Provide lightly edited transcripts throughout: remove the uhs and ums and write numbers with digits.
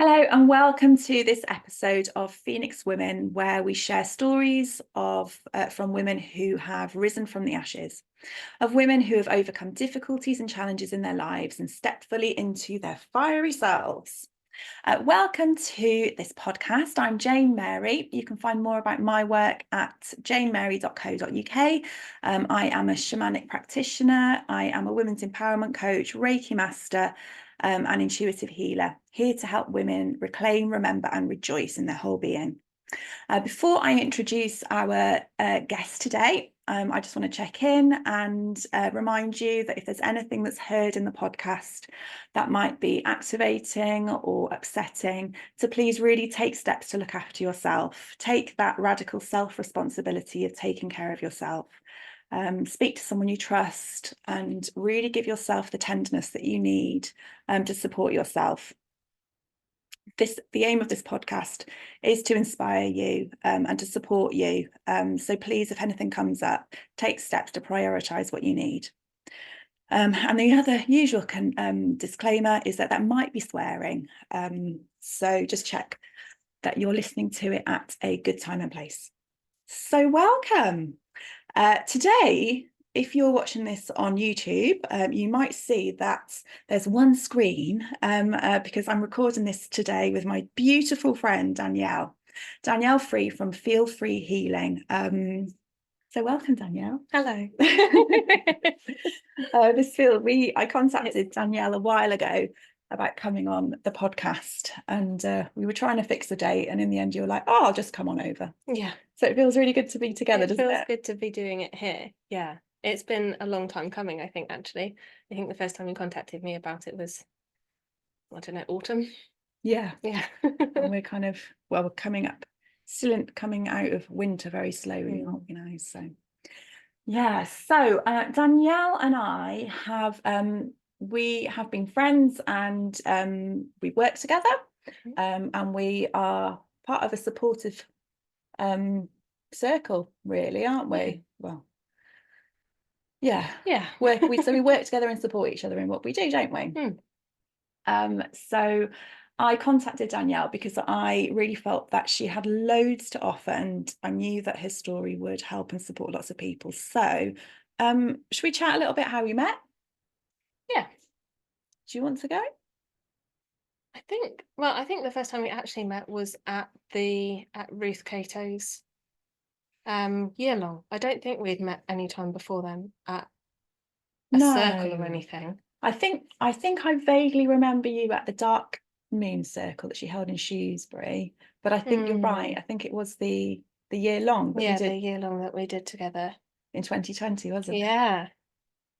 Hello and welcome to this episode of Phoenix Women, where we share stories from women who have risen from the ashes, of women who have overcome difficulties and challenges in their lives and stepped fully into their fiery selves. Welcome to this podcast. I'm Jane Mary. You can find more about my work at janemary.co.uk. I am a shamanic practitioner. I am a women's empowerment coach, Reiki master, and intuitive healer, here to help women reclaim, remember, and rejoice in their whole being. Before I introduce our guest today, I just want to check in and remind you that if there's anything that's heard in the podcast that might be activating or upsetting, to please really take steps to look after yourself. Take that radical self-responsibility of taking care of yourself. Speak to someone you trust and really give yourself the tenderness that you need to support yourself. The aim of this podcast is to inspire you and to support you. So please, if anything comes up, take steps to prioritise what you need. And the other usual disclaimer is that might be swearing. So just check that you're listening to it at a good time and place. So welcome. Today, if you're watching this on YouTube, you might see that there's one screen because I'm recording this today with my beautiful friend, Danielle. Danielle Free from Feel Free Healing. So welcome, Danielle. Hello. I contacted Danielle a while ago about coming on the podcast, and we were trying to fix the date, and in the end you were like, oh, I'll just come on over. Yeah. So it feels really good to be together, doesn't it? It feels good to be doing it here. Yeah. It's been a long time coming, I think, actually. I think the first time you contacted me about it was, I don't know, autumn. Yeah. Yeah. And we're kind of, we're coming out of winter very slowly, aren't we now? So yeah. So Danielle and I have we have been friends, and we work together, and we are part of a supportive circle, really, aren't we? Yeah. Well, yeah. Yeah. So we work together and support each other in what we do, don't we? So I contacted Danielle because I really felt that she had loads to offer, and I knew that her story would help and support lots of people. So should we chat a little bit how we met? Yeah. Do you want to go? I think the first time we actually met was at Ruth Cato's year long. I don't think we'd met any time before then at a circle or anything. I think I vaguely remember you at the Dark Moon Circle that she held in Shrewsbury, but I think you're right. I think it was the year long that we did. The year long that we did together In 2020, wasn't it?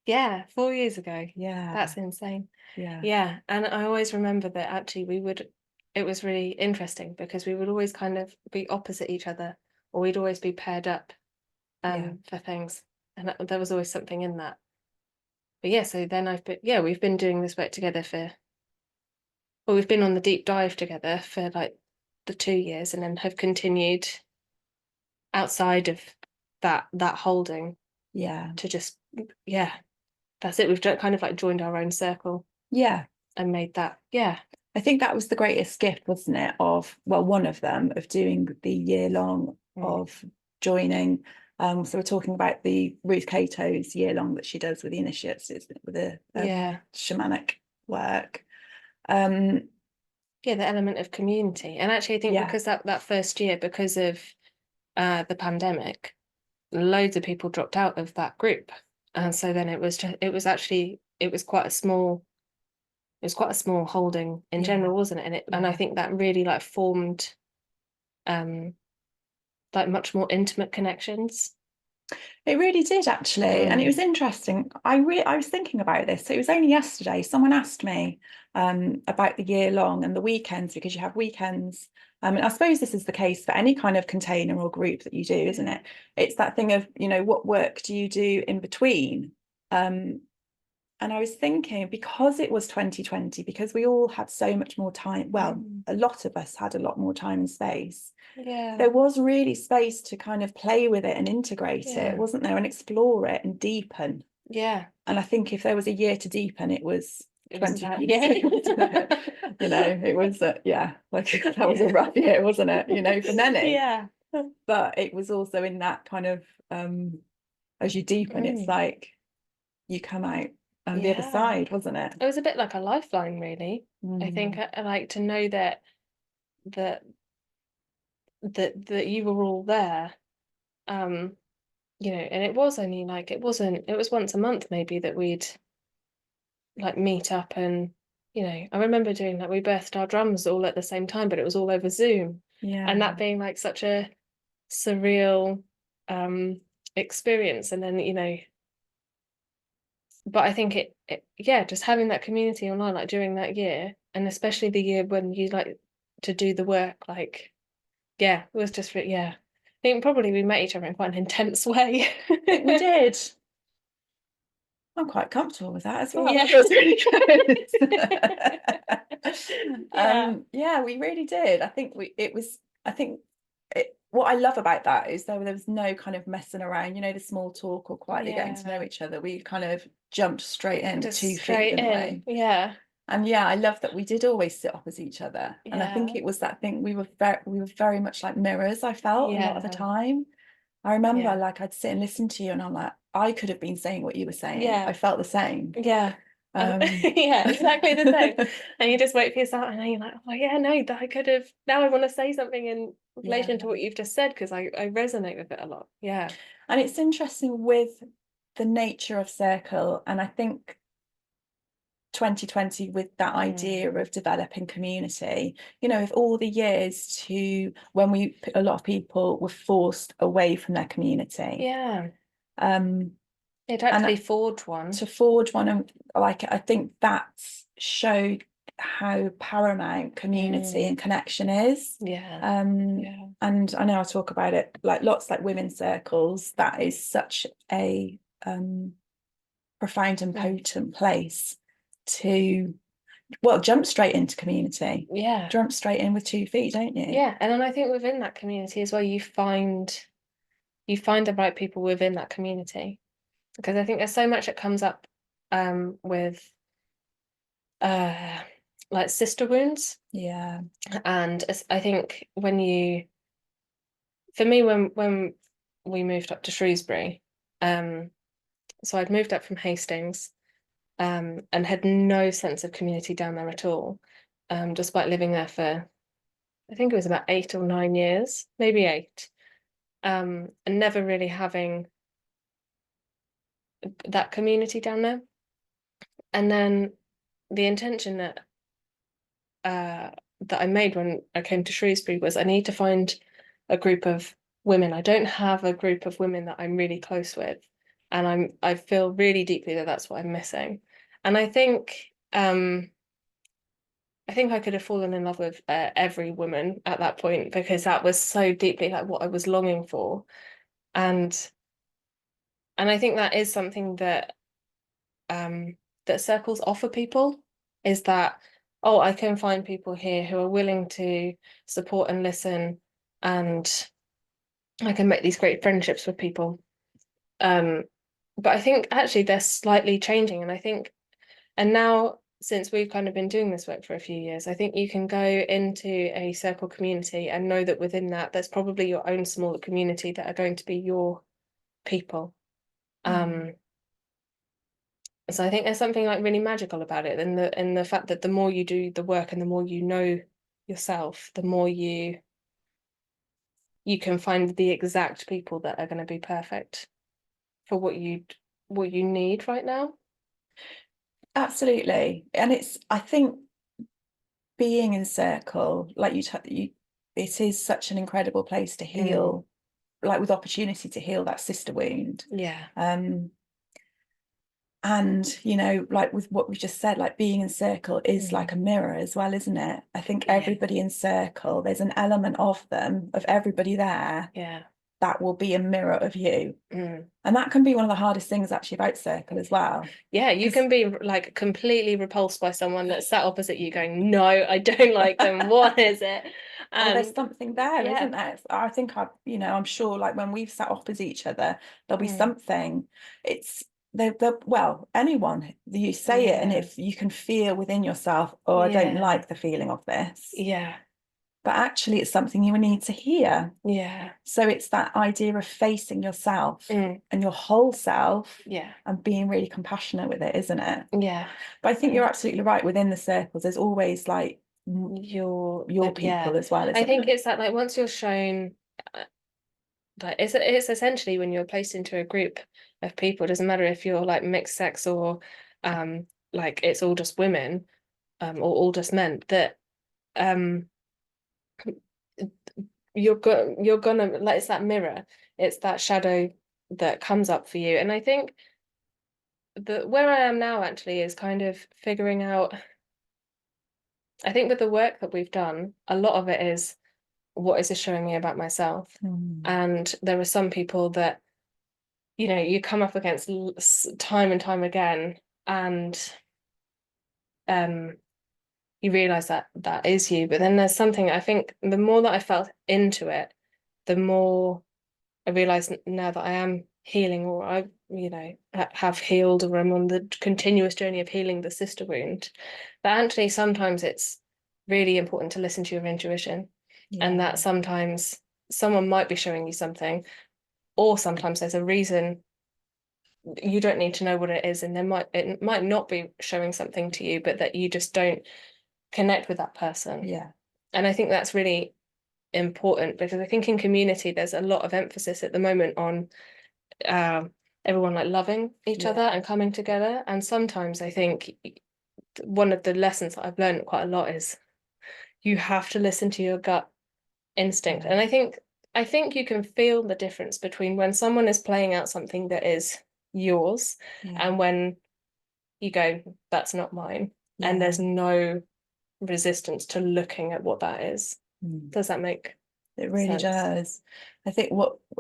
Yeah, 4 years ago. Yeah. That's insane. Yeah. Yeah, and I always remember that actually it was really interesting because we would always kind of be opposite each other, or we'd always be paired up for things, and there was always something in that. But yeah, so then we've been doing this work together we've been on the deep dive together for like the 2 years, and then have continued outside of that holding. Yeah. To just that's it. We've kind of like joined our own circle. Yeah. And made that. Yeah. I think that was the greatest gift, wasn't it? One of them, of doing the year long of joining. So we're talking about the Ruth Cato's year long that she does with the initiates, with the shamanic work. The element of community. And actually I think because that first year, because of the pandemic, loads of people dropped out of that group. And so then it was quite a small holding in general, wasn't it? And I think that really like formed like much more intimate connections. It really did, actually. And it was interesting. I was thinking about this. So it was only yesterday someone asked me about the year long and the weekends, because you have weekends. And I suppose this is the case for any kind of container or group that you do, isn't it? It's that thing of, what work do you do in between? And I was thinking, because it was 2020, because we all had so much more time, well, a lot of us had a lot more time and space. There was really space to kind of play with it and integrate it, wasn't there? And explore it and deepen. And I think if there was a year to deepen, it was It was 20 that years, wasn't it? You know, it was yeah, like that was a rough year, wasn't it? You know, for many. Yeah. But it was also in that kind of as you deepen, it's Mm. like you come out on the other Yeah. side, wasn't it? It was a bit like a lifeline, really. I think I like to know that that you were all there. Um, you know, and it was only like it was once a month maybe that we'd like meet up and you know, I remember doing like we birthed our drums all at the same time, but it was all over Zoom. And Yeah. that being like such a surreal experience. And then, you know, but I think it yeah, just having that community online like during that year, and especially the year when you like to do the work, like yeah, it was just yeah. I think probably we met each other in quite an intense way. I think we did. I'm quite comfortable with that as well. Yeah. That feels really good. Yeah. Yeah, we really did. I think I think what I love about that is there was no kind of messing around, you know, the small talk or quietly getting to know Yeah. each other. We kind of jumped straight in with Just 2 feet, straight didn't in. we? Yeah. And yeah, I love that we did always sit opposite each other. And I think Yeah. it was that thing we were very much like mirrors, I felt a lot of the Yeah. time. I remember Yeah. like I'd sit and listen to you and I'm like, I could have been saying what you were saying. I Yeah. felt the same. Yeah. Um, Yeah, exactly the same. And you just wait for yourself, and then you're like, oh yeah, no, that I could have. Now I want to say something in yeah. relation to what you've just said because I resonate with it a lot. Yeah. And it's interesting with the nature of circle. And I think 2020 with that idea Mm. of developing community, you know, with all the years to when a lot of people were forced away from their community. Yeah. Um, It and actually forged one. to forge one and like I think that's showed how paramount community Mm. and connection is. Yeah. um Yeah. and I know I talk about it like lots like women's circles, that is such a profound and Mm. potent place to jump straight into community, Yeah. jump straight in with 2 feet, don't you? Yeah. And then I think within that community as well, you find the right people within that community. Because I think there's so much that comes up with uh like sister wounds. Yeah. And I think when you for me when we moved up to Shrewsbury, um so I'd moved up from Hastings, and had no sense of community down there at all, despite living there for I think it was about 8 or 9 years, maybe 8, and never really having that community down there. And then the intention uh, that I made when I came to Shrewsbury was I need to find a group of women. I don't have a group of women that I'm really close with, and I feel really deeply that that's what I'm missing. And I think I could have fallen in love with every woman at that point because that was so deeply like what I was longing for, and I think that is something that circles offer people is that, oh, I can find people here who are willing to support and listen, and I can make these great friendships with people. Um, but I think actually they're slightly changing, and I think, and now since we've kind of been doing this work for a few years, I think you can go into a circle community and know that within that, there's probably your own smaller community that are going to be your people. Um, So I think there's something like really magical about it, and the fact that the more you do the work and the more you know yourself, the more you can find the exact people that are going to be perfect for what you need right now. Absolutely. And I think being in circle, like it is such an incredible place to Mm. heal, like with opportunity to heal that sister wound. Yeah. um and you know, like with what we just said, like being in circle is like a Mm. mirror as well, isn't it? I think Yeah. everybody in circle, there's an element of them, of everybody there, Yeah. that will be a mirror of you. Mm. And that can be one of the hardest things actually about circle as well, Yeah, you because can be like completely repulsed by someone that's sat opposite you going, no, I don't like them. What is it? oh, there's And something there, yeah. isn't there? I think you know, I'm sure like when we've sat opposite each other, there'll be Mm. something. It's well, anyone, you say it, and Yeah. if you can feel within yourself, oh, I don't Yeah. like the feeling of this, Yeah. but actually it's something you need to hear. Yeah. So it's that idea of facing yourself Mm. and your whole self Yeah. and being really compassionate with it, isn't it? Yeah. But I think you're absolutely right. Within the circles, there's always like Your people yeah. as well, I isn't think there? it's that, like, once you're shown, like, it's essentially when you're placed into a group of people, it doesn't matter if you're like mixed sex or like it's all just women or all just men, that um you're gonna, like, it's that mirror, it's that shadow that comes up for you. And I think that where I am now actually is kind of figuring out, I think with the work that we've done, a lot of it is, what is this showing me about myself? And there are some people that, you come up against time and time again, and um you realize that that is you. But then there's something, I think the more that I felt into it, the more I realize now that I am healing, or I, have healed, or I'm on the continuous journey of healing the sister wound, that actually sometimes it's really important to listen to your intuition. And that sometimes someone might be showing you something, or sometimes there's a reason. You don't need to know what it is, and it might not be showing something to you, but that you just don't connect with that person. Yeah. And I think that's really important, because I think in community there's a lot of emphasis at the moment on everyone like loving each other and coming together. And sometimes I think one of the lessons that I've learned quite a lot is you have to listen to your gut instinct. And I think you can feel the difference between when someone is playing out something that is yours and when you go, that's not mine. And there's no resistance to looking at what that is. Does that make It really sense? does. I think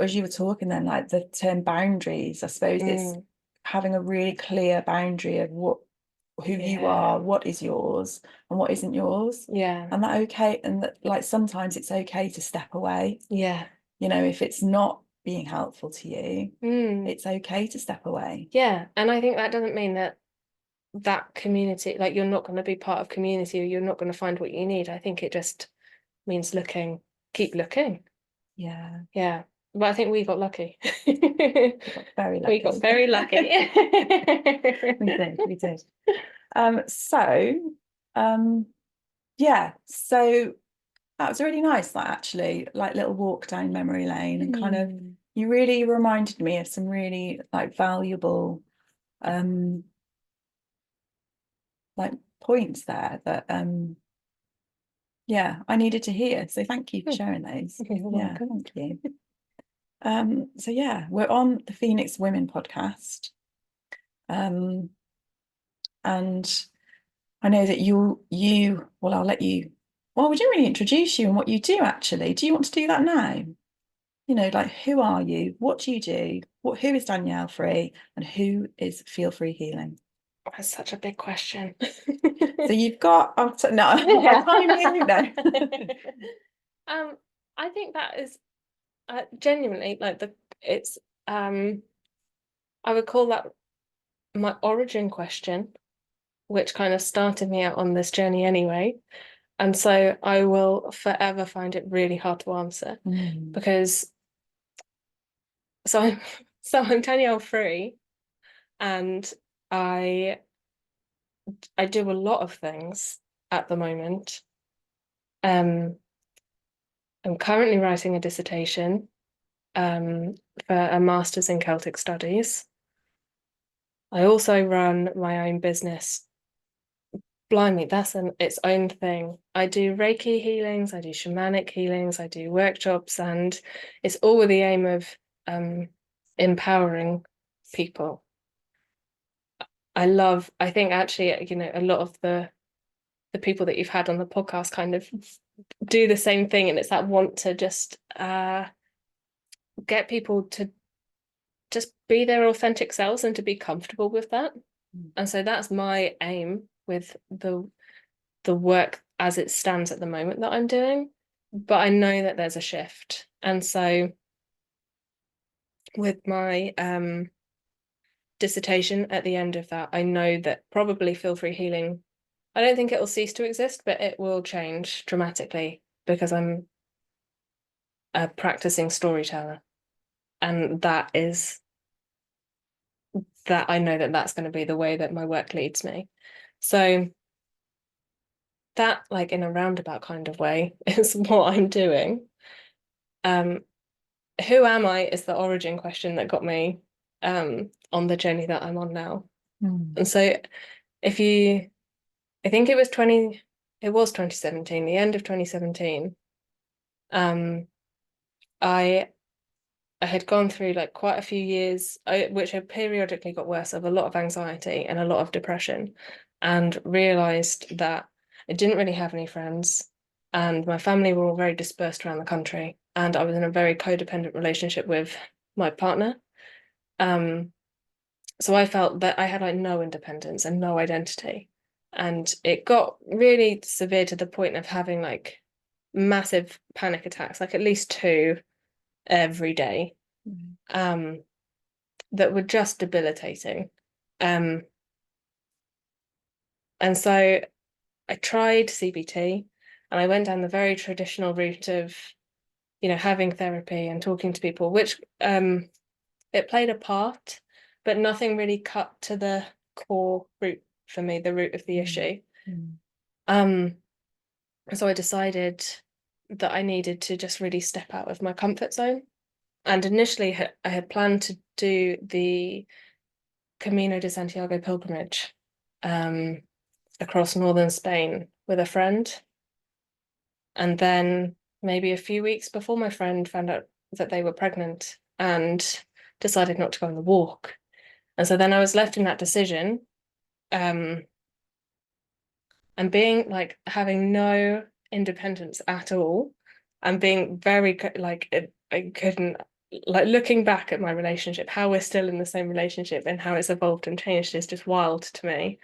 as you were talking then, like the term boundaries, I suppose it's having a really clear boundary of who you are, what is yours and what isn't yours. Yeah. And that like sometimes it's okay to step away. Yeah. If it's not being helpful to you, it's okay to step away. Yeah. And I think that doesn't mean that community, like, you're not going to be part of community, or you're not going to find what you need. I think it just means keep looking. Yeah. Yeah. But I think we got lucky. We got very lucky. We got very lucky. We did. Yeah, so that was really nice, that actually, like little walk down memory lane, and kind of you really reminded me of some really like valuable like points there that yeah, I needed to hear. So thank you for sharing those. You're welcome. Thank you. So yeah, we're on the Phoenix Women podcast. And I know that well, I'll let you, well, we didn't really introduce you and what you do actually. Do you want to do that now? Like, who are you? What do you do? Who is Danielle Free, and who is Feel Free Healing? That's such a big question. So you've got, no, I can't even know. I think that is genuinely, like, I would call that my origin question, which kind of started me out on this journey anyway. And so I will forever find it really hard to answer, because I'm Danielle Free, and I do a lot of things at the moment. I'm currently writing a dissertation for a master's in Celtic Studies. I also run my own business. Blimey, that's its own thing. I do Reiki healings, I do shamanic healings, I do workshops, and it's all with the aim of empowering people. I think actually, a lot of the people that you've had on the podcast kind of do the same thing, and it's that want to just get people to just be their authentic selves and to be comfortable with that. And so that's my aim with the work as it stands at the moment that I'm doing. But I know that there's a shift. And so with my dissertation at the end of that, I know that probably feel-free healing, I don't think it will cease to exist, but it will change dramatically because I'm a practicing storyteller. And that I know that that's going to be the way that my work leads me. So that, like, in a roundabout kind of way, is what I'm doing. Who am I is the origin question that got me on the journey that I'm on now. And so if you, I think it was 2017, the end of 2017. I had gone through like quite a few years, which had periodically got worse, of a lot of anxiety and a lot of depression, and realised that I didn't really have any friends, and my family were all very dispersed around the country, and I was in a very codependent relationship with my partner. So I felt that I had like no independence and no identity. And it got really severe to the point of having like massive panic attacks, like at least 2 every day, that were just debilitating. And so I tried CBT, and I went down the very traditional route of, having therapy and talking to people, which it played a part, but nothing really cut to the core root for me, the root of the issue. So I decided that I needed to just really step out of my comfort zone. And initially I had planned to do the Camino de Santiago pilgrimage across northern Spain with a friend. And then maybe a few weeks before, my friend found out that they were pregnant and decided not to go on the walk. And so then I was left in that decision, and being like having no independence at all, and being very like I couldn't, like, looking back at my relationship, how we're still in the same relationship and how it's evolved and changed is just wild to me.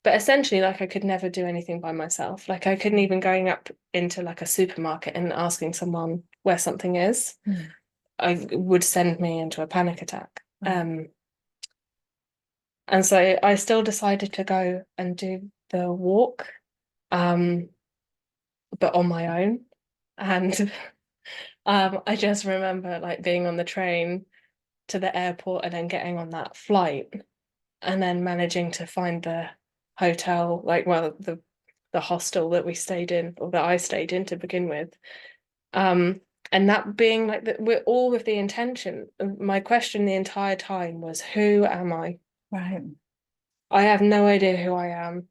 But essentially, like, I could never do anything by myself. Like, I couldn't even going up into like a supermarket and asking someone where something is. I would send me into a panic attack. And so I still decided to go and do the walk, but on my own. And I just remember like being on the train to the airport and then getting on that flight and then managing to find the hotel, like, well, the hostel that we stayed in, or that I stayed in to begin with. And that being like that, we're all with the intention. My question the entire time was, who am I? Right. I have no idea who I am,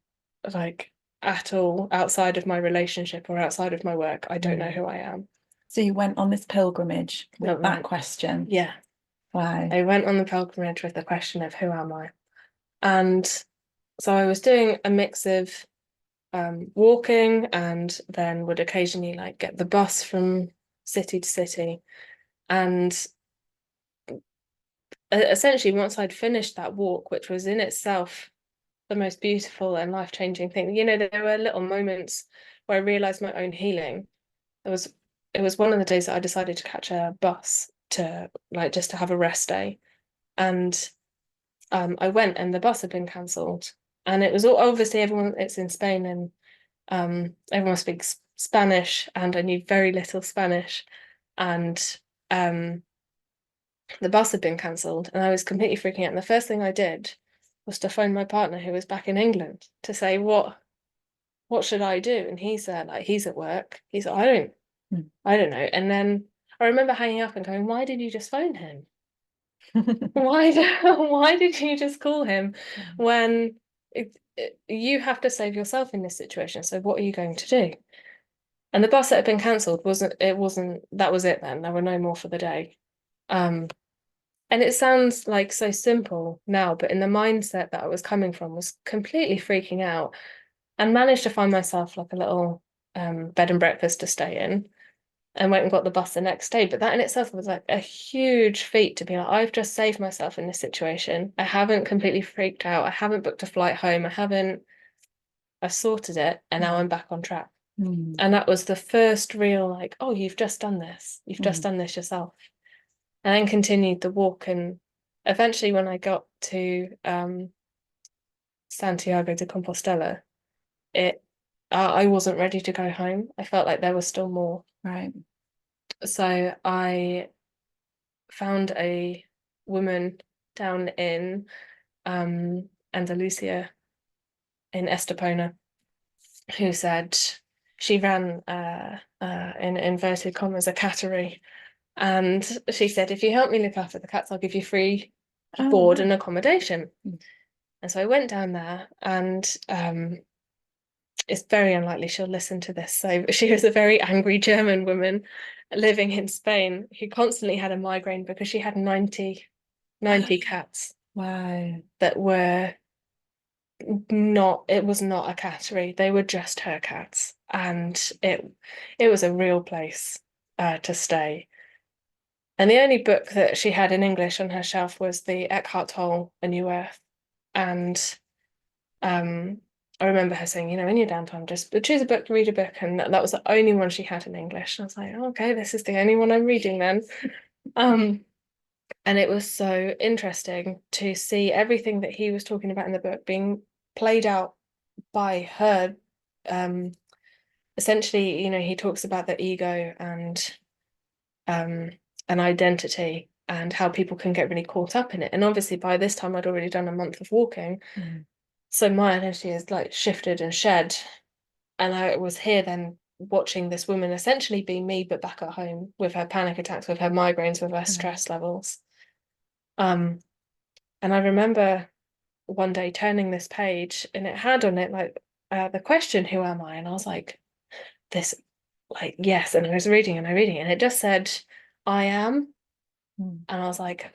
like, at all, outside of my relationship or outside of my work. I don't know who I am. So you went on this pilgrimage with that question. Yeah. Wow. I went on the pilgrimage with the question of who am I? And so I was doing a mix of walking, and then would occasionally like get the bus from city to city. And essentially, once I'd finished that walk, which was in itself the most beautiful and life-changing thing, there were little moments where I realized my own healing. It was one of the days that I decided to catch a bus to, like, just to have a rest day. And I went, and the bus had been cancelled. And it was all, obviously, it's in Spain, and everyone speaks Spanish, and I knew very little Spanish. And the bus had been cancelled, and I was completely freaking out. And the first thing I did was to phone my partner, who was back in England, to say, what should I do? And he said, like, he's at work. He said, I don't know. And then I remember hanging up and going, why did you just phone him? Why did you just call him when you have to save yourself in this situation? So what are you going to do? And the bus that had been cancelled that was it then. There were no more for the day. And it sounds like so simple now, but in the mindset that I was coming from was completely freaking out, and managed to find myself like a little bed and breakfast to stay in, and went and got the bus the next day. But that in itself was like a huge feat, to be like, I've just saved myself in this situation. I haven't completely freaked out. I haven't booked a flight home. I've sorted it, and now I'm back on track. And that was the first real, like, oh, you've just done this. You've just done this yourself. And then continued the walk, and eventually when I got to Santiago de Compostela, it I wasn't ready to go home. I felt like there was still more. Right. So I found a woman down in Andalusia in Estepona who said she ran in inverted commas a cattery, and she said, if you help me look after the cats, I'll give you free Oh, board wow. and accommodation. Mm. And so I went down there, and it's very unlikely she'll listen to this. So she was a very angry German woman living in Spain who constantly had a migraine because she had 90 cats Wow. that were not, it was not a cattery. They were just her cats. And it was a real place to stay. And the only book that she had in English on her shelf was the Eckhart Tolle, A New Earth. And um, I remember her saying, in your downtime, just choose a book, read a book. And that was the only one she had in English. And I was like, oh, okay, this is the only one I'm reading then. Um, and it was so interesting to see everything that he was talking about in the book being played out by her. Um, Essentially, he talks about the ego and um, an identity and how people can get really caught up in it. And obviously, by this time, I'd already done a month of walking. Mm. So my identity has like shifted and shed. And I was here then watching this woman essentially be me, but back at home with her panic attacks, with her migraines, with her Right. stress levels. Um, and I remember one day turning this page and it had on it like the question, who am I? And I was like, this, like, yes. And I was reading and I reading it, and it just said, I am. Mm. And I was like,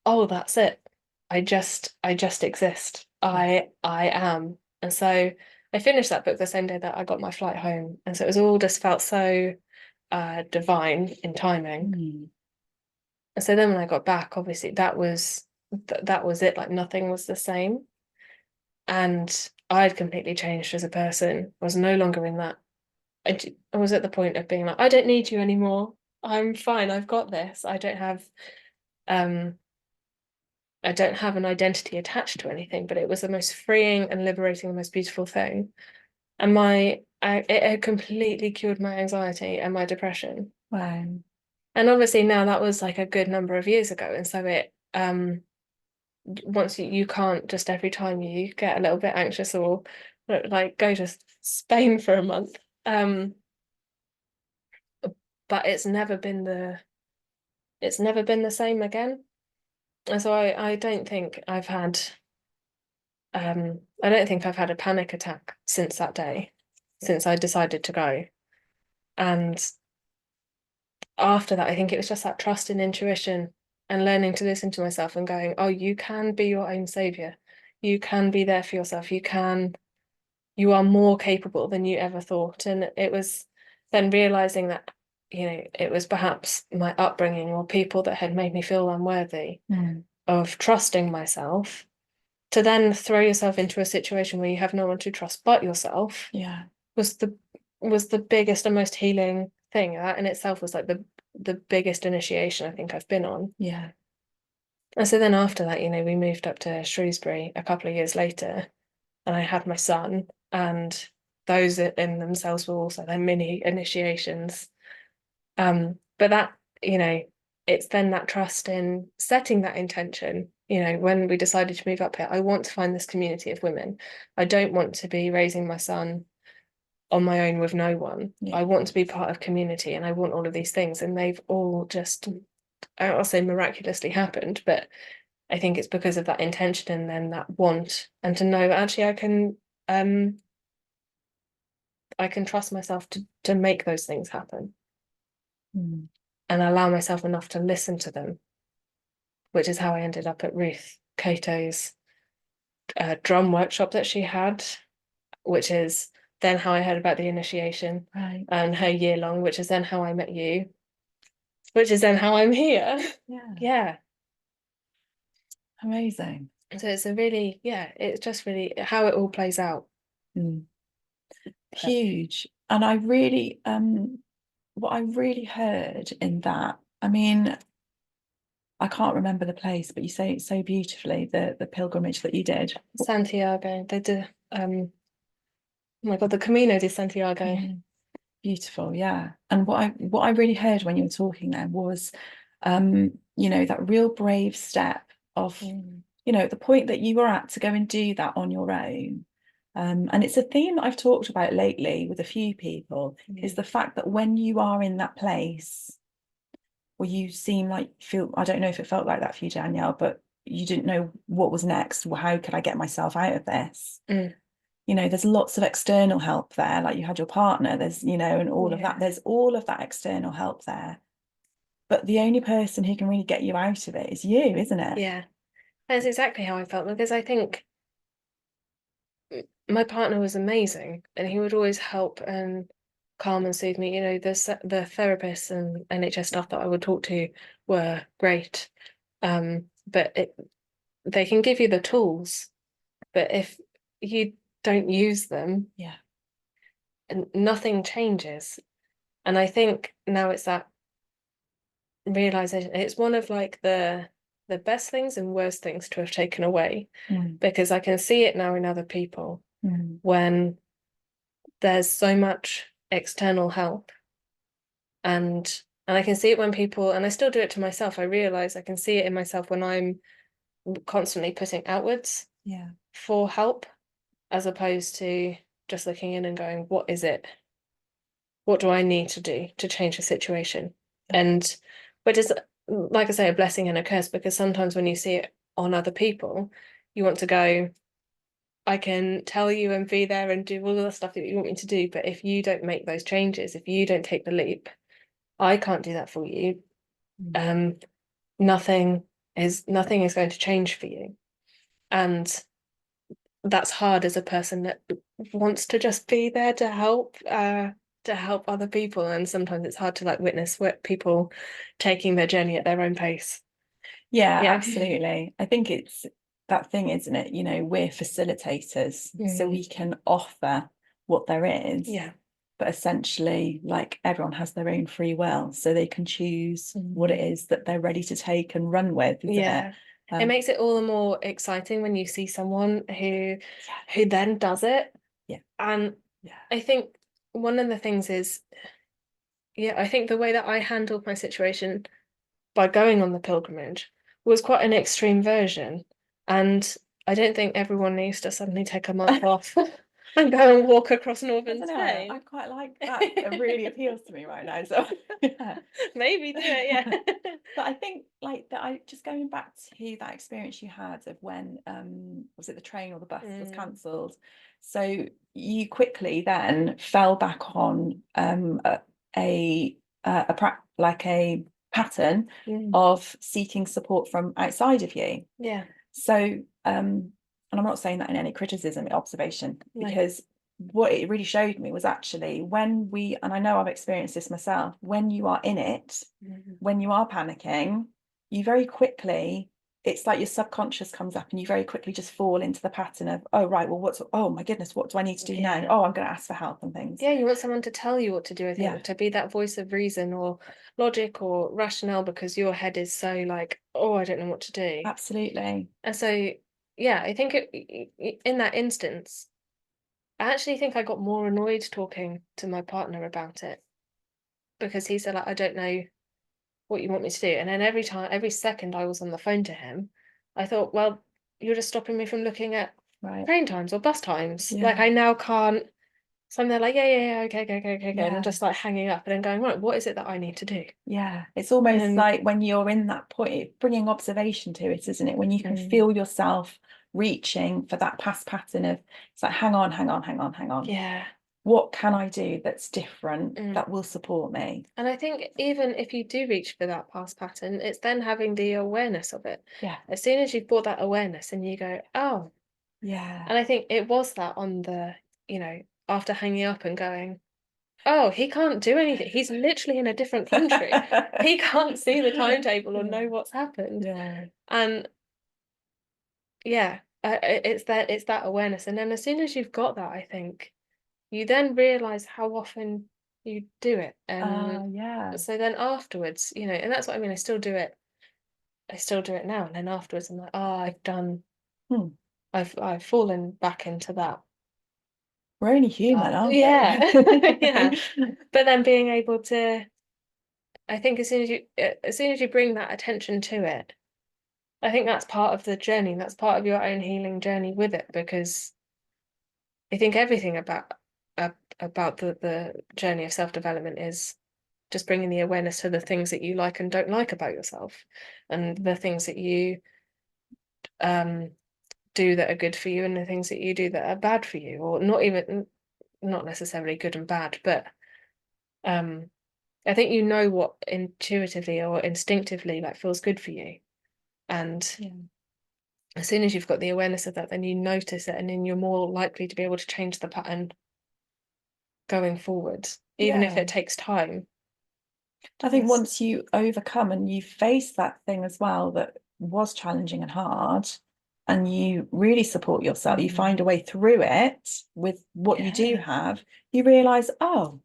oh, that's it. I just exist. Yeah. I am. And so I finished that book the same day that I got my flight home. And so it was all just felt so divine in timing. Mm. And so then when I got back, obviously that was it. Like nothing was the same. And I had completely changed as a person. I was no longer in that. I was at the point of being like, I don't need you anymore. I'm fine. I've got this. Um I don't have an identity attached to anything, but it was the most freeing and liberating, the most beautiful thing. And it had completely cured my anxiety and my depression. Wow. And obviously now that was like a good number of years ago. And so once you can't just every time you get a little bit anxious or like go to Spain for a month. But it's never been the same again. And so I don't think I don't think I've had a panic attack since that day, since I decided to go. And after that, I think it was just that trust in intuition and learning to listen to myself and going, oh, you can be your own savior. You can be there for yourself. You are more capable than you ever thought. And it was then realizing that, it was perhaps my upbringing or people that had made me feel unworthy Mm. of trusting myself, to then throw yourself into a situation where you have no one to trust but yourself Yeah. was the biggest and most healing thing. That in itself was like the biggest initiation I think I've been on. Yeah. And so then after that, we moved up to Shrewsbury a couple of years later, and I had my son, and those in themselves were also their mini initiations. But that, it's then that trust in setting that intention. When we decided to move up here, I want to find this community of women. I don't want to be raising my son on my own with no one. Yeah. I want to be part of community, and I want all of these things. And they've all just, I'll say miraculously happened, but I think it's because of that intention and then that want, and to know actually um I can trust myself to make those things happen Mm. and allow myself enough to listen to them, which is how I ended up at Ruth Cato's drum workshop that she had, which is then how I heard about the initiation Right. and her year long, which is then how I met you, which is then how I'm here. Yeah. Yeah. Amazing. So it's it's just really how it all plays out. Mm. But Huge. And I really, what I really heard in that, I mean, I can't remember the place, but you say it so beautifully, the pilgrimage that you did. Santiago. They did oh my God, the Camino de Santiago. Mhm. Beautiful, yeah. And what I really heard when you were talking there was, that real brave step of, Mm. the point that you were at to go and do that on your own. And it's a theme that I've talked about lately with a few people, is the fact that when you are in that place where you seem like I don't know if it felt like that for you, Danielle, but you didn't know what was next. Well, how could I get myself out of this? Mm. There's lots of external help there, like you had your partner, there's, and all of that. There's all of that external help there. But the only person who can really get you out of it is you, isn't it? Yeah, that's exactly how I felt, because I think my partner was amazing, and he would always help and calm and soothe me. The therapists and NHS staff that I would talk to were great. But they can give you the tools, but if you don't use them, Yeah. and nothing changes. And I think now it's that realization. It's one of like the best things and worst things to have taken away, because I can see it now in other people when there's so much external help, and I can see it when people, and I still do it to myself. I realize I can see it in myself when I'm constantly putting outwards for help, as opposed to just looking in and going, what is it? What do I need to do to change the situation? And which is, like I say, a blessing and a curse, because sometimes when you see it on other people, you want to go, I can tell you and be there and do all the stuff that you want me to do, but if you don't make those changes, if you don't take the leap, I can't do that for you. Nothing is going to change for you. And that's hard as a person that wants to just be there to help other people, and sometimes it's hard to like witness what people taking their journey at their own pace. Yeah, absolutely. I think it's that thing, isn't it? We're facilitators, so we can offer what there is. Yeah. But essentially, like, everyone has their own free will, so they can choose what it is that they're ready to take and run with, isn't it? It makes it all the more exciting when you see someone who then does it. Yeah. And I think one of the things is, I think the way that I handled my situation by going on the pilgrimage was quite an extreme version. And I don't think everyone needs to suddenly take a month off and go and walk across northern Spain. I quite like that. It really appeals to me right now. So yeah. Maybe do it, yeah. But I think, like, that, I just going back to that experience you had of when was it the train or the bus was cancelled? So you quickly then fell back on a pattern of seeking support from outside of you. Yeah. So and I'm not saying that in any criticism, observation, because what it really showed me was actually when and I know I've experienced this myself, when you are in it, when you are panicking, you very quickly, it's like your subconscious comes up and you very quickly just fall into the pattern of, oh, right, well, oh my goodness, what do I need to do now? Oh, I'm going to ask for help and things. Yeah, you want someone to tell you what to do, I think, to be that voice of reason or logic or rationale, because your head is so like, oh, I don't know what to do. Absolutely. And so, yeah, I think in that instance, I actually think I got more annoyed talking to my partner about it, because he said, like, I don't know what you want me to do. And then every second I was on the phone to him, I thought, well, you're just stopping me from looking at train times or bus times. Like, I now can't. So I'm there like, yeah, okay. And I'm just like hanging up and then going, right, what is it that I need to do? Yeah, it's almost like when you're in that point, bringing observation to it, isn't it? When you can feel yourself reaching for that past pattern of, it's like, hang on. Yeah. What can I do that's different that will support me? And I think even if you do reach for that past pattern, it's then having the awareness of it. Yeah. As soon as you've brought that awareness and you go, oh. Yeah. And I think it was that on the, after hanging up and going, oh, he can't do anything. He's literally in a different country. He can't see the timetable or know what's happened. Yeah. And it's that awareness. And then as soon as you've got that, I think you then realize how often you do it. And yeah. so then afterwards, and that's what I mean. I still do it I still do it now, and then afterwards I'm like, oh, I've done, Hmm. I've fallen back into that. We're only human, aren't Yeah, yeah. we? But then being able to, I think as soon as you bring that attention to it, I think that's part of the journey. That's part of your own healing journey with it, because I think everything uh, about the journey of self-development is just bringing the awareness to the things that you like and don't like about yourself, and the things that you um do that are good for you, and the things that you do that are bad for you, or not necessarily good and bad, but um I think you know what intuitively or instinctively like feels good for you. And Yeah. as soon as you've got the awareness of that, then you notice it, and then you're more likely to be able to change the pattern going forward, even if Yeah. it takes time. I think Yes. once you overcome and you face that thing as well that was challenging and hard, and you really support yourself, you find a way through it with what you do Yeah. have, you realize, oh,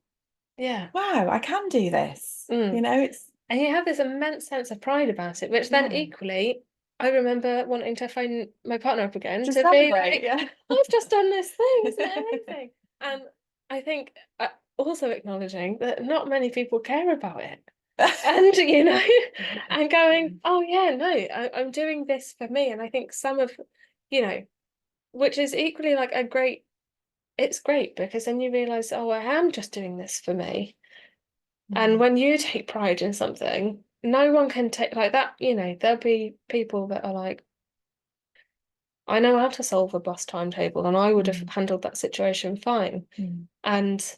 Yeah. wow, I can do this. Mm. It's, And you have this immense sense of pride about it, which then yeah, equally, I remember wanting to phone my partner up again to to be celebrate. like, Yeah. I've just done this thing, isn't it amazing? And I think also acknowledging that not many people care about it. And, and going, oh, yeah, no, I'm doing this for me. And I think some of, you know, which is equally like it's great because then you realize, oh, I am just doing this for me. And when you take pride in something, no one can take like that, there'll be people that are like, I know how to solve a bus timetable and I would have handled that situation fine. And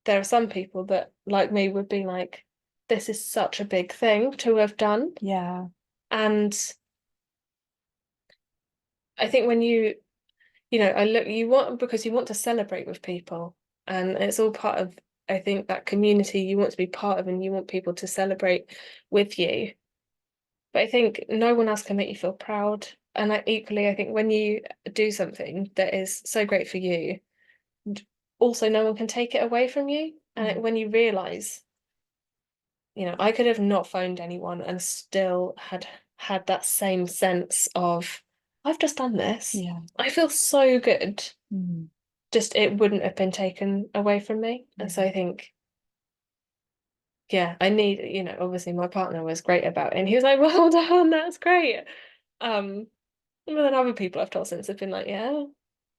there are some people that, like me, would be like, this is such a big thing to have done. Yeah. And I think when you want, because you want to celebrate with people, and it's all part of, I think, that community you want to be part of, and you want people to celebrate with you. But I think no one else can make you feel proud. And equally, I think when you do something that is so great for you, also no one can take it away from you. And when you realize, I could have not phoned anyone and still had that same sense of, I've just done this. Yeah. I feel so good. Mm. Just it wouldn't have been taken away from me. And so I think, yeah, I need, obviously my partner was great about it. And he was like, well done, that's great. But then other people I've told since have been like, yeah.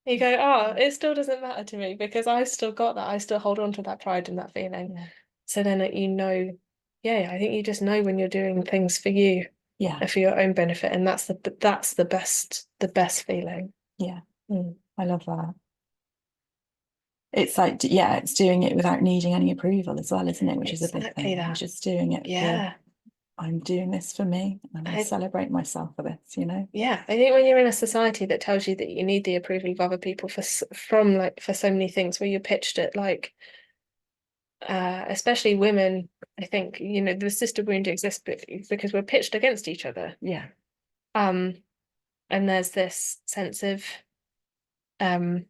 You go, oh, it still doesn't matter to me because I've still got that. I still hold on to that pride and that feeling. Yeah. So then yeah, I think you just know when you're doing things for you Yeah. and for your own benefit, and that's the best feeling. Yeah. Mm. I love that. It's like, yeah, it's doing it without needing any approval as well, isn't it? Which is a big Exactly thing. You're that. just doing it for, Yeah. I'm doing this for me, and I I celebrate myself for this. Yeah, I think when you're in a society that tells you that you need the approval of other people for so many things, where you're pitched at like, especially women, I think the sister wound exists because we're pitched against each other. Yeah. Um, and there's this sense of um,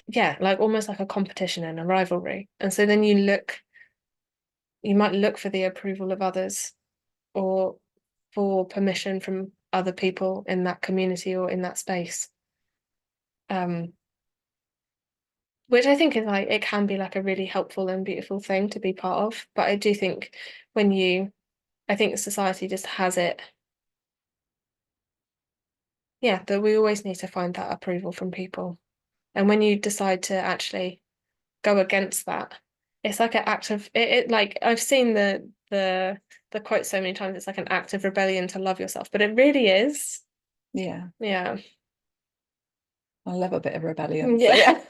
yeah, like almost like a competition and a rivalry, and so then you might look for the approval of others or for permission from other people in that community or in that space. Um, which I think is like it can be like a really helpful and beautiful thing to be part of. But I do think I think society just has it, yeah, that we always need to find that approval from people. And when you decide to actually go against that, it's like an act of it like I've seen the quote so many times, it's like an act of rebellion to love yourself, but it really is. Yeah. Yeah. I love a bit of rebellion. So Yeah.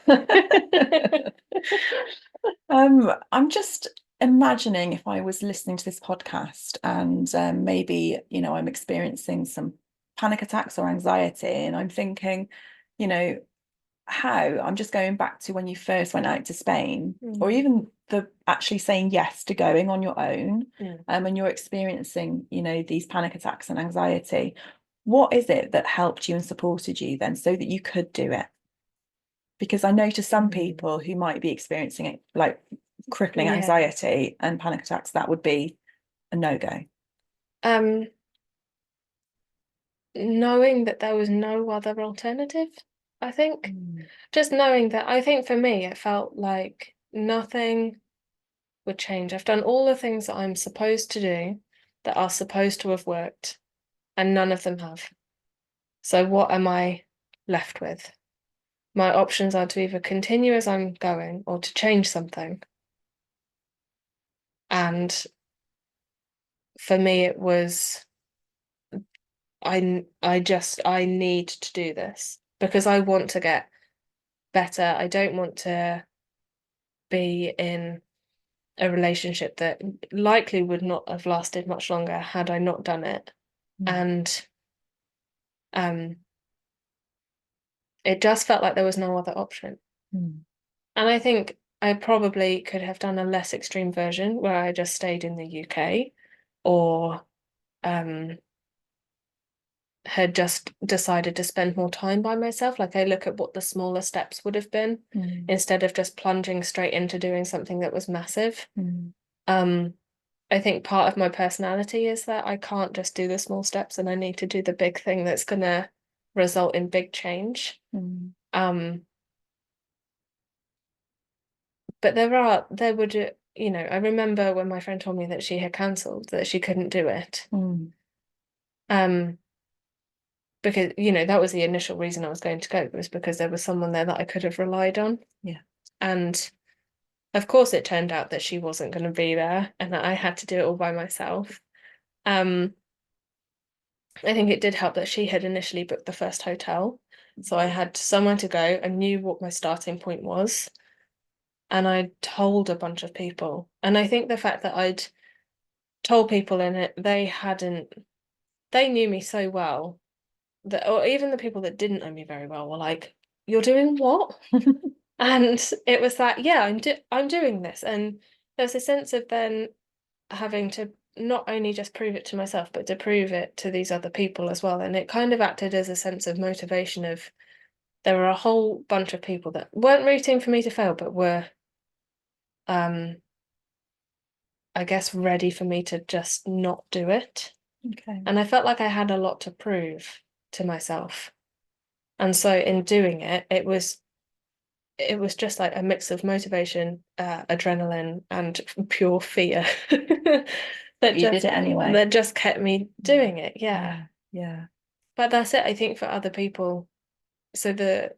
yeah. I'm just imagining if I was listening to this podcast and maybe, I'm experiencing some panic attacks or anxiety, and I'm thinking, you know, how I'm just going back to when you first went out to Spain, or even the actually saying yes to going on your own, and you're experiencing, these panic attacks and anxiety. What is it that helped you and supported you then so that you could do it? Because I know to some people who might be experiencing it like crippling Yeah. anxiety and panic attacks, that would be a no-go. Knowing that there was no other alternative, I think. Mm. Just knowing that, I think for me, it felt like nothing would change. I've done all the things that I'm supposed to do that are supposed to have worked, and none of them have. So what am I left with? My options are to either continue as I'm going or to change something. And for me, it was I need to do this because I want to get better. I don't want to be in a relationship that likely would not have lasted much longer had I not done it. Mm. And um it just felt like there was no other option. Mm. And I think I probably could have done a less extreme version where I just stayed in the UK or um had just decided to spend more time by myself. Like I look at what the smaller steps would have been Mm. instead of just plunging straight into doing something that was massive. Mm. Um, I think part of my personality is that I can't just do the small steps and I need to do the big thing that's gonna result in big change. Mm. Um, but there would, I remember when my friend told me that she had cancelled, that she couldn't do it. Mm. Um, because, that was the initial reason I was going to go, was because there was someone there that I could have relied on. Yeah. And of course it turned out that she wasn't going to be there and that I had to do it all by myself. Um, I think it did help that she had initially booked the first hotel. So I had somewhere to go and knew what my starting point was. And I told a bunch of people. And I think the fact that I'd told people in it, they knew me so well that, or even the people that didn't know me very well were like, "You're doing what?" And it was that, yeah, I'm doing this. And there's a sense of then having to not only just prove it to myself, but to prove it to these other people as well. And it kind of acted as a sense of motivation of there were a whole bunch of people that weren't rooting for me to fail, but were, um, I guess, ready for me to just not do it. Okay. And I felt like I had a lot to prove to myself. And so in doing it, it was just like a mix of motivation, adrenaline, and pure fear But that you did just it anyway. that just kept me Mm. doing it. Yeah. Yeah. Yeah. But that's it, I think, for other people. So the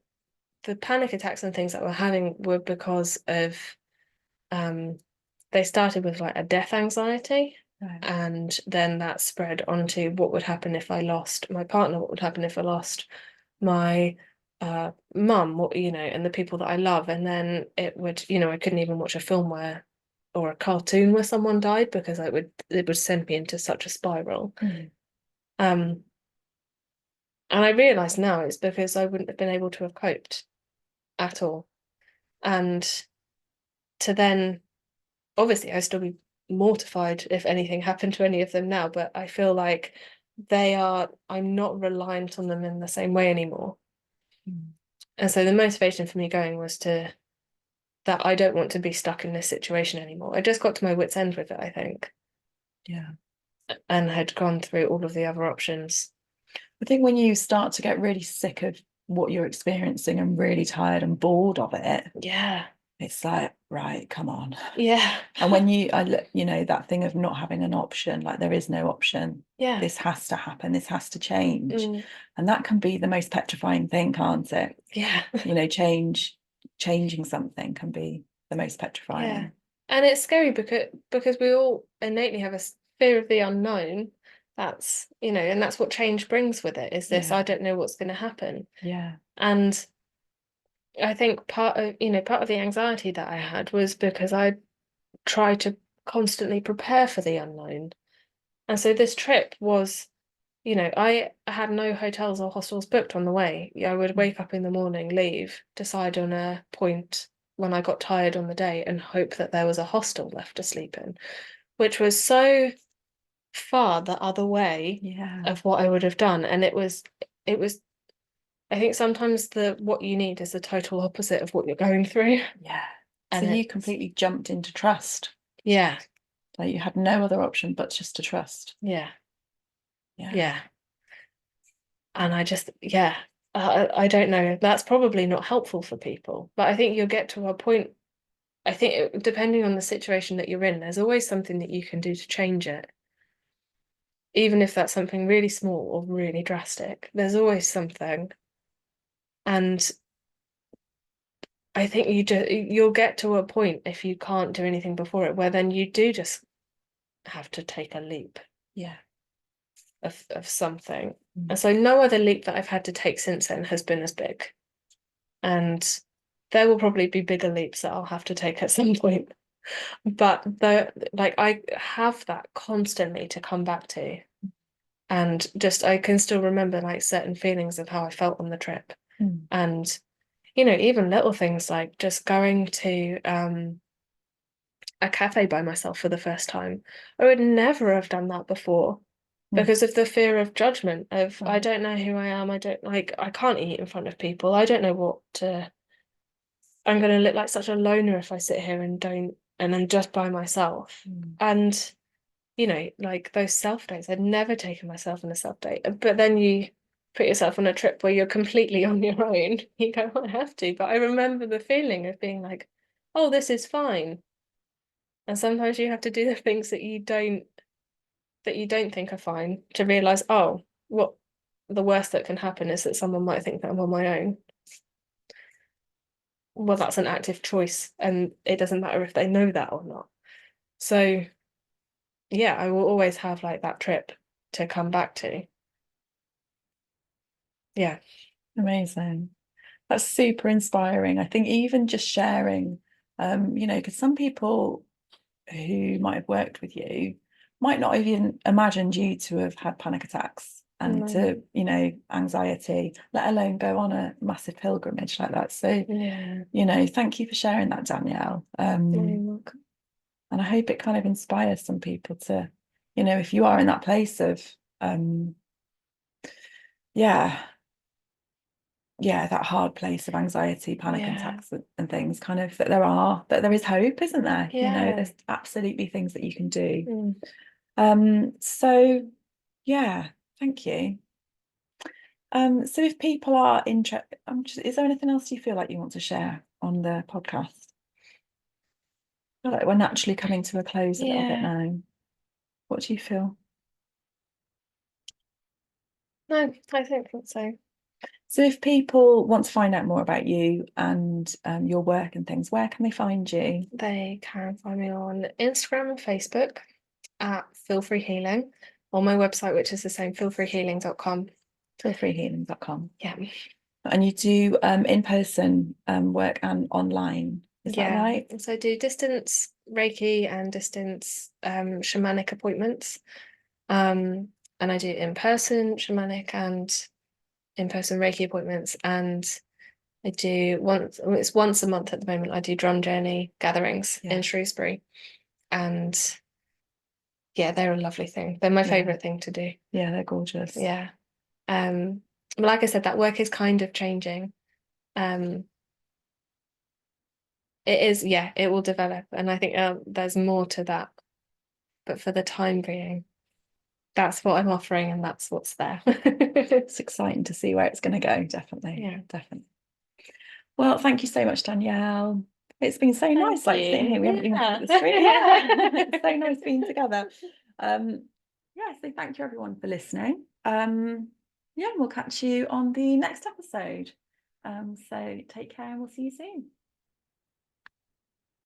panic attacks and things that we're having were because of um they started with like a death anxiety, Right. and then that spread onto what would happen if I lost my partner, what would happen if I lost my mum, and the people that I love. And then it would, I couldn't even watch a film or a cartoon where someone died because it would send me into such a spiral. Mm. Um, and I realize now it's because I wouldn't have been able to have coped at all. And to then, obviously, I'd still be mortified if anything happened to any of them now, but I feel like I'm not reliant on them in the same way anymore. Mm. And so the motivation for me going was that I don't want to be stuck in this situation anymore. I just got to my wit's end with it, I think, Yeah. and had gone through all of the other options. I think when you start to get really sick of what you're experiencing and really tired and bored of it, Yeah. it's like, right, come on. Yeah. And when that thing of not having an option, like there is no option. Yeah. This has to happen. This has to change. Mm, And that can be the most petrifying thing, can't it? yeah. Changing something can be the most Yeah. petrifying. And it's scary because we all innately have a fear of the unknown. And that's what change brings with it, is this, Yeah. I don't know what's going to happen. Yeah. And I think part of the anxiety that I had was because I tried to constantly prepare for the unknown. And so this trip was, I had no hotels or hostels booked on the way. I would wake up in the morning, leave, decide on a point when I got tired on the day, and hope that there was a hostel left to sleep in, which was so far the other way Yeah. of what I would have done. And it was I think sometimes what you need is the total opposite of what you're going through. Yeah. So And you it's completely jumped into trust. yeah, Like you had no other option but just to trust. yeah. Yeah. And I just, yeah, I don't know. That's probably not helpful for people. But I think you'll get to a point, I think depending on the situation that you're in, there's always something that you can do to change it. Even if that's something really small or really drastic, there's always something. And I think you'll get to a point if you can't do anything before it, where then you do just have to take a leap. Yeah. Of something. And so no other leap that I've had to take since then has been as big. And there will probably be bigger leaps that I'll have to take at some point. But I have that constantly to come back to. And just I can still remember like certain feelings of how I felt on the trip. And even little things like just going to a cafe by myself for the first time. I would never have done that before because of the fear of judgment of I don't know who I am. I can't eat in front of people. I don't know what to I'm going to look like such a loner if I sit here and I'm just by myself. And like those self dates, I'd never taken myself on a self date. But then you put yourself on a trip where you're completely on your own. You go, I have to. But I remember the feeling of being like, oh, this is fine. And sometimes you have to do the things that you don't think are fine to realize, oh, what the worst that can happen is that someone might think that I'm on my own. Well, that's an active choice, and it doesn't matter if they know that or not. So, yeah, I will always have like that trip to come back to. Yeah. Amazing. That's super inspiring. I think even just sharing, because some people who might have worked with you might not have even imagined you to have had panic attacks and to, anxiety, let alone go on a massive pilgrimage like that. So, thank you for sharing that, Danielle. You're welcome. And I hope it kind of inspires some people to, if you are in that place of, that hard place of anxiety, panic attacks and things, kind of that there is hope, isn't there? There's absolutely things that you can do. So yeah, thank you. So if people are interested, is there anything else you feel like you want to share on the podcast? I feel like we're naturally coming to a close a little bit now. What do you feel? No, I think so. So if people want to find out more about you and your work and things, where can they find you? They can find me on Instagram and Facebook at Feel Free Healing, on my website, which is the same, feelfreehealing.com. Feelfreehealing.com. Yeah. And you do in-person work and online, is that right? So I do distance Reiki and distance shamanic appointments. And I do in-person shamanic and in-person Reiki appointments. And I do it's once a month at the moment. I do drum journey gatherings in Shrewsbury. And yeah, they're a lovely thing. They're my favorite thing to do. Yeah, they're gorgeous. Yeah. Like I said, that work is kind of changing. It is, it will develop, and I think there's more to that. But for the time being, that's what I'm offering, and that's what's there. It's exciting to see where it's going to go. Definitely. Yeah, definitely. Well, thank you so much, Danielle. It's been so nice, like sitting here. We haven't even looked at the street. It's so nice being together. So thank you everyone for listening. We'll catch you on the next episode. So take care and we'll see you soon.